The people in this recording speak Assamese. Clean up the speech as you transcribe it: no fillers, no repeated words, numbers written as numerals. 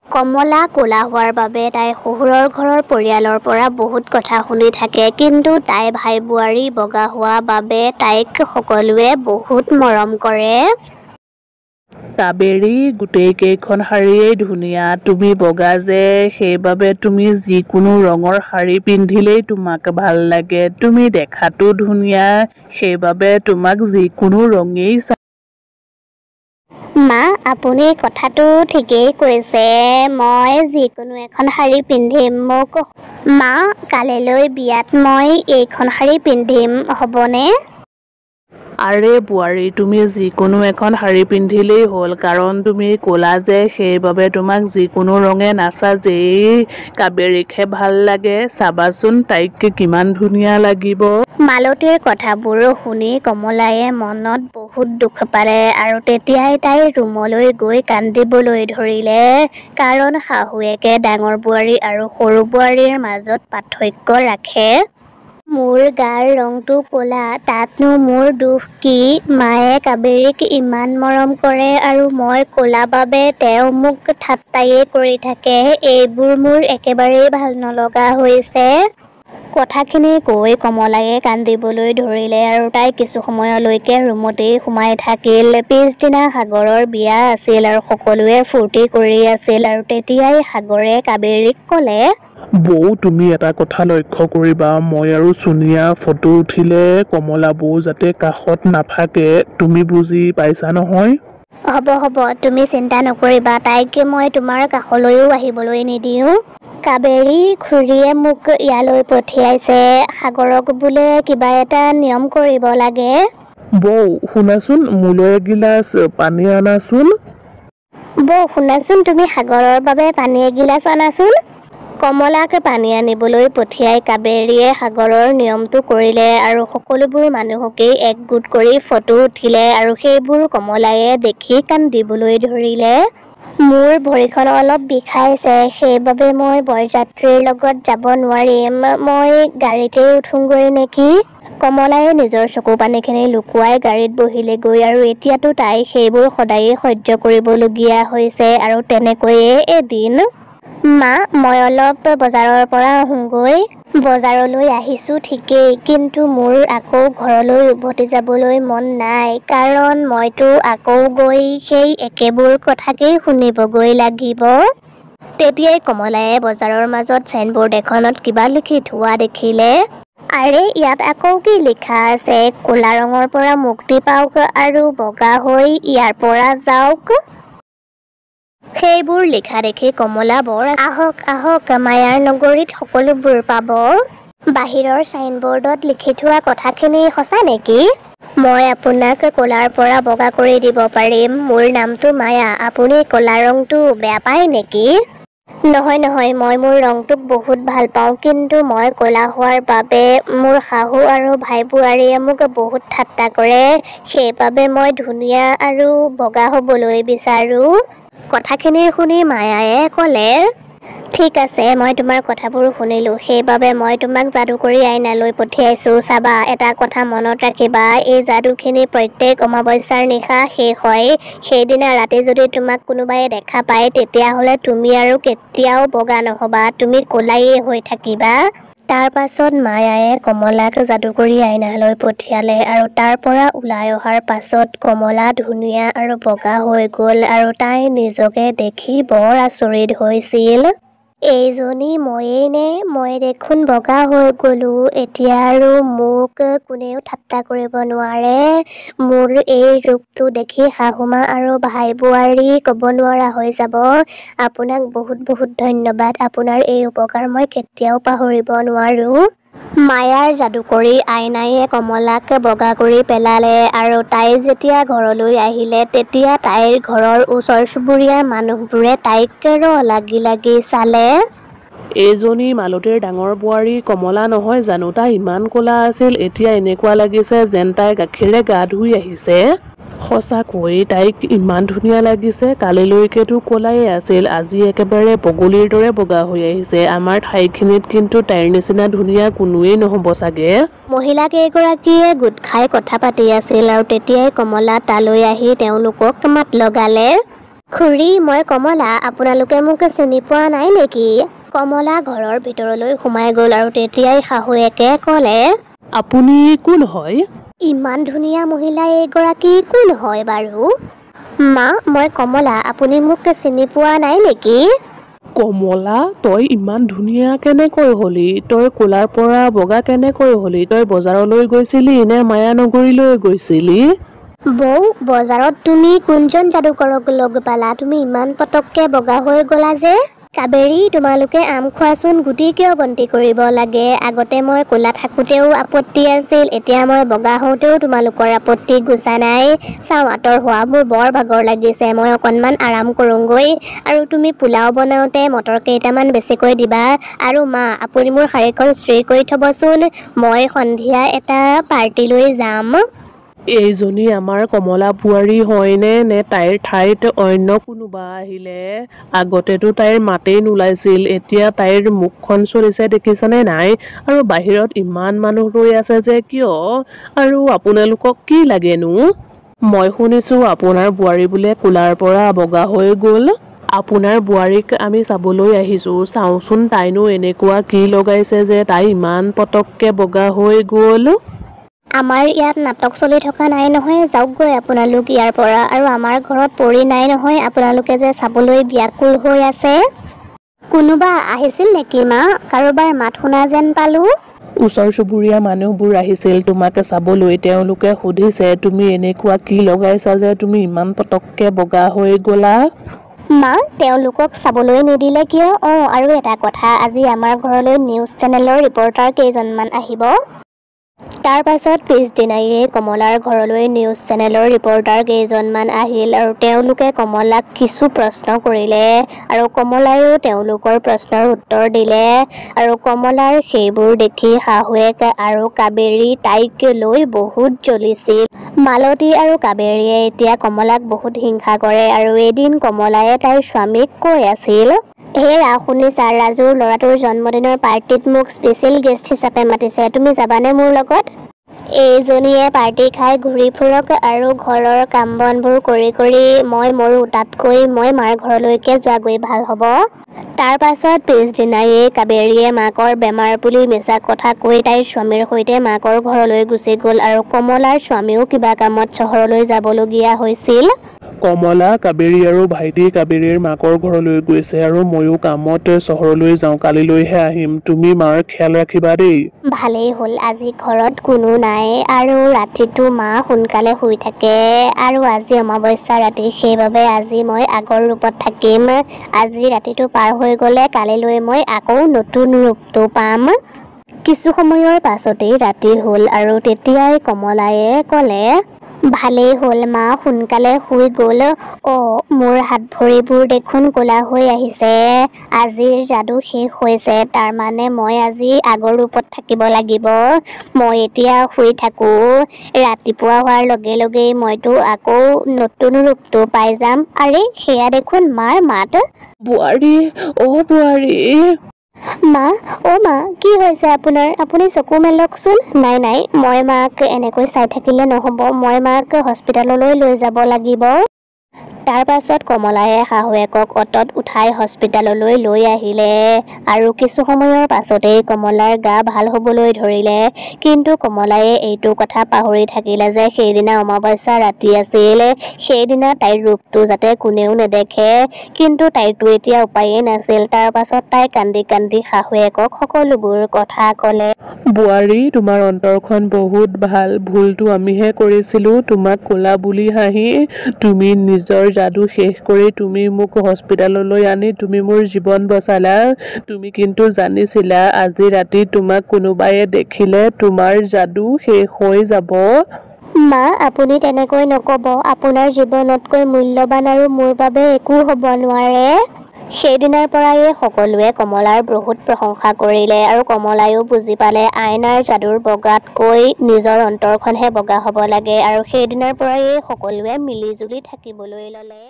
কমলা ক'লা হোৱাৰ বাবে তাই শহুৰৰ ঘৰৰ পৰিয়ালৰ পৰা বহুত কথা শুনি থাকে, কিন্তু তাই ভাই বোৱাৰী বগা হোৱা বাবে তাইক সকলোৱে বহুত মৰম কৰে। কাবেৰী, গোটেই কেইখন শাৰীয়েই ধুনীয়া। তুমি বগা যে, সেইবাবে তুমি যিকোনো ৰঙৰ শাৰী পিন্ধিলেই তোমাক ভাল লাগে। তুমি দেখাতো ধুনীয়া, সেইবাবে তোমাক যিকোনো ৰঙেই মা, আপুনি কথাটো ঠিকেই কৈছে। মই যিকোনো এখন শাৰী পিন্ধিম। মা, কালিলৈ বিয়াত মই এইখন শাৰী পিন্ধিম, হ'বনে? আৰে বোৱাৰী, তুমি যিকোনো এখন শাৰী পিন্ধিলেই হ'ল, কাৰণ তুমি ক'লা যে, সেইবাবে তোমাক যিকোনো ৰঙে নাচাজেই। কাবেৰীকহে ভাল লাগে, চাবাচোন তাইক কিমান ধুনীয়া লাগিব। মালতীৰ কথাবোৰ শুনি কমলায়ে মনত বহুত দুখ পালে আৰু তেতিয়াই তাই ৰুমলৈ গৈ কান্দিবলৈ ধৰিলে, কাৰণ শাহুৱেকে ডাঙৰ বোৱাৰী আৰু সৰু বোৱাৰীৰ মাজত পাৰ্থক্য ৰাখে। মোৰ গাৰ ৰংটো ক'লা, তাতনো মোৰ দোষ কি? মায়ে কাবেৰীক ইমান মৰম কৰে আৰু মই ক'লা বাবে তেওঁ মোক ঠাট্টায়ে কৰি থাকে। এইবোৰ মোৰ একেবাৰেই ভাল নলগা হৈছে। কথাখিনি কৈ কমলায়ে কান্দিবলৈ ধৰিলে আৰু তাই কিছু সময়লৈকে ৰুমতেই সোমাই থাকিল। পিছদিনা সাগৰৰ বিয়া আছিল আৰু সকলোৱে ফূৰ্তি কৰি আছিল আৰু তেতিয়াই সাগৰে কাবেৰীক ক'লে, বৌ, তুমি এটা কথা লক্ষ্য কৰিবা, মই আৰু সোণিয়া ফটো উঠিলে কমলা বৌ যাতে কাষত নাথাকে, তুমি বুজি পাইছা নহয়? হ'ব, তুমি চিন্তা নকৰিবা, তাইক মই তোমাৰ কাষলৈও আহিবলৈ নিদিওঁ। কাবেৰী খুৰীয়ে মোক ইয়ালৈ পঠিয়াইছে, সাগৰক বোলে কিবা এটা নিয়ম কৰিব লাগে। বৌ, শুনাচোন, মোলৈ এগিলাচ পানী আনাচোন। বৌ, শুনাচোন, তুমি সাগৰৰ বাবে পানী এগিলাচ আনাচোন। কমলাক পানী আনিবলৈ পঠিয়াই কাবেৰীয়ে সাগৰৰ নিয়মটো কৰিলে আৰু সকলোবোৰ মানুহকেই একগোট কৰি ফটো উঠিলে আৰু সেইবোৰ কমলায়ে দেখি কান্দিবলৈ ধৰিলে। মোৰ ভৰিখন অলপ বিষাইছে, সেইবাবে মই বৰযাত্ৰীৰ লগত যাব নোৱাৰিম। মই গাড়ীতেই উঠোঁগৈ নেকি? কমলায়ে নিজৰ চকু পানীখিনি লুকুৱাই গাড়ীত বহিলেগৈ আৰু এতিয়াতো তাই সেইবোৰ সদায়েই সহ্য কৰিবলগীয়া হৈছে আৰু তেনেকৈয়ে এদিন, মা, মই অলপ বজাৰৰ পৰা আহোঁগৈ। বজাৰলৈ আহিছোঁ ঠিকেই, কিন্তু মোৰ আকৌ ঘৰলৈ উভতি যাবলৈ মন নাই, কাৰণ মইতো আকৌ গৈ সেই একেবোৰ কথাকেই শুনিবগৈ লাগিব। তেতিয়াই কমলায়ে বজাৰৰ মাজত ছাইনবোৰ্ড এখনত কিবা লিখি থোৱা দেখিলে। আৰে, ইয়াত আকৌ কি লিখা আছে? ক'লা ৰঙৰ পৰা মুক্তি পাওক আৰু বগা হৈ ইয়াৰ পৰা যাওক। সেইবোৰ লিখা দেখি কমলা বৰ আহক, মায়াৰ নগৰীত সকলোবোৰ পাব। বাহিৰৰ ছাইনবোৰ্ডত লিখি থোৱা কথাখিনি সঁচা নেকি? মই আপোনাক ক'লাৰ পৰা বগা কৰি দিব পাৰিম। মোৰ নামটো মায়া। আপুনি ক'লা ৰংটো বেয়া পায় নেকি? নহয়, মই মোৰ ৰংটোক বহুত ভাল পাওঁ, কিন্তু মই ক'লা হোৱাৰ বাবে মোৰ শাহু আৰু ভাই বোৱাৰীয়ে মোক বহুত ঠাট্টা কৰে, সেইবাবে মই ধুনীয়া আৰু বগা হ'বলৈ বিচাৰোঁ। কথাখিনি শুনি মায়ায়ে ক'লে, ঠিক আছে, মই তোমাৰ কথাবোৰ শুনিলোঁ, সেইবাবে মই তোমাক যাদুকৰী আইনালৈ পঠিয়াইছোঁ। চাবা, এটা কথা মনত ৰাখিবা, এই যাদুখিনি প্ৰত্যেক অমাৱস্যাৰ নিশা শেষ হয়। সেইদিনা ৰাতি যদি তোমাক কোনোবাই দেখা পায়, তেতিয়াহ'লে তুমি আৰু কেতিয়াও বগা নহ'বা, তুমি ক'লায়ে হৈ থাকিবা। তাৰ পাছত মায়ায়ে কমলাক যাদুকৰী আইনালৈ পঠিয়ালে আৰু তাৰ পৰা ওলাই অহাৰ পাছত কমলা ধুনীয়া আৰু বগা হৈ গ'ল আৰু তাই নিজকে দেখি বৰ আচৰিত হৈছিল। এইজনী ময়েই নে? মই দেখোন বগা হৈ গ'লোঁ। এতিয়া আৰু মোক কোনেও ঠাট্টা কৰিব নোৱাৰে। মোৰ এই ৰূপটো দেখি শাহুমা আৰু ভাই বোৱাৰী ক'ব নোৱাৰা হৈ যাব। আপোনাক বহুত ধন্যবাদ। আপোনাৰ এই উপকাৰ মই কেতিয়াও পাহৰিব নোৱাৰোঁ। মায়াৰ যাদুকৰী আইনায়ে কমলাক বগা কৰি পেলালে আৰু তাই যেতিয়া ঘৰলৈ আহিলে, তেতিয়া তাইৰ ঘৰৰ ওচৰ চুবুৰীয়া মানুহবোৰে তাইক লাগি চালে। এইজনী মালতীৰ ডাঙৰ বোৱাৰী কমলা নহয় জানো? তাই ইমান ক'লা আছিল, এতিয়া এনেকুৱা লাগিছে যেন তাই গাখীৰে গা ধুই আহিছে। সঁচাকৈ তাইক ইমান ধুনীয়া লাগিছে। কালিলৈকেতো ক'লাই আছিল, আজি একেবাৰে বগলীৰ দৰে বগা হৈ আহিছে। আমাৰ ঠাইখিনিত কিন্তু তাইৰ নিচিনা ধুনীয়া কোনোৱেই নহ'ব চাগে। মহিলা কেইগৰাকীয়ে গোট খাই কথা পাতি আছিল আৰু তেতিয়াই কমলা তালৈ আহি তেওঁলোকক মাত লগালে। খুৰী, মই কমলা। আপোনালোকে মোক চিনি পোৱা নাই নেকি? কমলা ঘৰৰ ভিতৰলৈ সোমাই গ'ল আৰু তেতিয়াই শাহুৱেকে ক'লে, আপুনি কোন হয়? ইমান ধুনীয়া মহিলা এইগৰাকী কোন হয় বাৰু? মা, মই কমলা। আপুনি মোক চিনি পোৱা নাই নেকি? কমলা, তই ইমান ধুনীয়া কেনেকৈ হলি? তই ক'লাৰ পৰা বগা কেনেকৈ হলি? তই বজাৰলৈ গৈছিলি নে মায়ানগৰীলৈ গৈছিলি? বৌ, বজাৰত তুমি কোনজন যাদুকৰক লগ পালা? তুমি ইমান পটককে বগা হৈ গ'লা যে? কাবেৰী, তোমালোকে আম খোৱাচোন, গুটি কিয় গন্তি কৰিব লাগে? আগতে মই ক'লা থাকোঁতেও আপত্তি আছিল, এতিয়া মই বগা হওঁতেও তোমালোকৰ আপত্তি গুচা নাই। চাওঁ, আঁতৰ হোৱা, মোৰ বৰ ভাগৰ লাগিছে, মই অকণমান আৰাম কৰোঁগৈ। আৰু তুমি পোলাও বনাওঁতে মটৰ কেইটামান বেছিকৈ দিবা। আৰু মা, আপুনি মোৰ শাৰীখন ইস্ত্ৰি কৰি থ'বচোন, মই সন্ধিয়া এটা পাৰ্টিলৈ যাম। এইজনী আমাৰ কমলা বোৱাৰী হয়নে, নে তাইৰ ঠাইত অন্য কোনোবা আহিলে? আগতেতো তাইৰ মাতেই নোলাইছিল, এতিয়া তাইৰ মুখখন চলিছে দেখিছানে নাই? আৰু বাহিৰত ইমান মানুহ ৰৈ আছে যে কিয়? আৰু আপোনালোকক কি লাগেনো? মই শুনিছোঁ আপোনাৰ বোৱাৰী বোলে ক'লাৰ পৰা বগা হৈ গ'ল। আপোনাৰ বোৱাৰীক আমি চাবলৈ আহিছোঁ। চাওঁচোন, তাইনো এনেকুৱা কি লগাইছে যে তাই ইমান পটককে বগা হৈ গ'ল? আমাৰ ইয়াত নাটক চলি থকা নাই নহয়, যাওকগৈ আপোনালোক ইয়াৰ পৰা। আৰু আমাৰ ঘৰত পৰি নাই নহয়, আপোনালোকে যে চাবলৈ ব্যাকুল হৈ আছে। কোনোবা আহিছিল নেকি মা? কাৰোবাৰ মাত শুনা যেন পালোঁ। ওচৰ চুবুৰীয়া মানুহবোৰ আহিছিল তোমাক চাবলৈ। তেওঁলোকে সুধিছে, তুমি এনেকুৱা কি লগাইছা যে তুমি ইমান পটককে বগা হৈ গ'লা? মা, তেওঁলোকক চাবলৈ নিদিলে কিয়? আৰু এটা কথা, আজি আমাৰ ঘৰলৈ নিউজ চেনেলৰ ৰিপৰ্টাৰ কেইজনমান আহিব। তাৰ পাছত পিছদিনায়ে কমলাৰ ঘৰলৈ নিউজ চেনেলৰ ৰিপৰ্টাৰ কেইজনমান আহিল আৰু তেওঁলোকে কমলাক কিছু প্ৰশ্ন কৰিলে আৰু কমলায়ো তেওঁলোকৰ প্ৰশ্নৰ উত্তৰ দিলে। আৰু কমলাৰ সেইবোৰ দেখি শাহুৱেক আৰু কাবেৰী তাইক লৈ বহুত জ্বলিছিল। মালতী আৰু কাবেৰীয়ে এতিয়া কমলাক বহুত হিংসা কৰে। আৰু এদিন কমলায়ে তাইৰ স্বামীক কৈ আছিল, হেৰা, শুনিছা, ৰাজুৰ ল'ৰাটোৰ জন্মদিনৰ পাৰ্টিত মোক স্পেচিয়েল গেষ্ট হিচাপে মাতিছে, তুমি যাবানে মোৰ লগত? এইজনীয়ে পাৰ্টি খাই ঘূৰি ফুৰক আৰু ঘৰৰ কাম বনবোৰ কৰি কৰি মই মৰো, তাতকৈ মই মাৰ ঘৰলৈকে যোৱাগৈ ভাল হ'ব। তাৰ পাছত পিছদিনায়ে কাবেৰীয়ে মাকৰ বেমাৰ বুলি মিছা কথা কৈ তাইৰ স্বামীৰ সৈতে মাকৰ ঘৰলৈ গুচি গ'ল আৰু কমলাৰ স্বামীও কিবা কামত চহৰলৈ যাবলগীয়া হৈছিল। কমলা, কাবেৰী আৰু ভাইটি কাবেৰীৰ মাকৰ ঘৰলৈ গৈছে আৰু ময়ো কামত চহৰলৈ যাওঁ, কালিলৈহে আহিম। তুমি মাৰ খেয়াল ৰাখিবা দেই। ভালেই হ'ল, আজি ঘৰত কোনো নাই আৰু ৰাতিটো মা সোনকালে শুই থাকে। আৰু আজি অমাৱস্যা ৰাতি, সেইবাবে আজি মই আগৰ ৰূপত থাকিম। আজি ৰাতিটো পাৰ হৈ গ'লে কালিলৈ মই আকৌ নতুন ৰূপটো পাম। কিছু সময়ৰ পাছতেই ৰাতি হ'ল আৰু তেতিয়াই কমলায়ে ক'লে, ভালেই হ'ল, মা সোনকালে শুই গ'ল। মোৰ হাত ভৰিবোৰ দেখোন ক'লা হৈ আহিছে। আজিৰ যাদু শেষ হৈছে, তাৰমানে মই আজি আগৰ ৰূপত থাকিব লাগিব। মই এতিয়া শুই থাকোঁ, ৰাতিপুৱা হোৱাৰ লগে লগেই মইতো আকৌ নতুন ৰূপটো পাই যাম। আৰে, সেয়া দেখোন মাৰ মাত। বোৱাৰী, বোৱাৰী। মা, মা, কি হৈছে আপোনাৰ? আপুনি চকু মেলকচোন। নাই, মই মাক এনেকৈ চাই থাকিলে নহ'ব, মই মাক হস্পিটাললৈ লৈ যাব লাগিব। তাৰ পাছত কমলায়ে শাহুৱেকক অটত উঠাই হস্পিটাললৈ লৈ আহিলে আৰু কিছু সময়ৰ পাছতেই কমলাৰ গা ভাল হ'বলৈ ধৰিলে। কিন্তু কমলায়ে এইটো কথা পাহৰি থাকিলে যে সেইদিনা অমাৱস্যা ৰাতি আছিল, সেইদিনা তাইৰ ৰূপটো যাতে কোনেও নেদেখে। কিন্তু তাইৰতো এতিয়া উপায়েই নাছিল। তাৰ পাছত তাই কান্দি কান্দি শাহুৱেকক সকলোবোৰ কথা ক'লে। বোৱাৰী, তোমাৰ অন্তৰখন বহুত ভাল। ভুলটো আমিহে কৰিছিলোঁ, তোমাক ক'লা বুলি হাঁহি। তুমি নিজৰ যাদু শেষ কৰি তুমি মোক হস্পিটাললৈ আনি তুমি মোৰ জীৱন বচালা। তুমি কিন্তু জানিছিলা আজি ৰাতি তোমাক কোনোবায়ে দেখিলে তোমাৰ যাদু শেষ হৈ যাব। মা, আপুনি তেনেকৈ নক'ব। আপোনাৰ জীৱনতকৈ মূল্যৱান আৰু মোৰ বাবে একো হ'ব নোৱাৰে। সেইদিনাৰ পৰাই সকলোৱে কমলাৰ বহুত প্ৰশংসা কৰিলে আৰু কমলায়ো বুজি পালে আইনাৰ যাদুৰ বগাতকৈ নিজৰ অন্তৰখনহে বগা হ'ব লাগে। আৰু সেইদিনাৰ পৰাই সকলোৱে মিলি জুলি থাকিবলৈ ল'লে।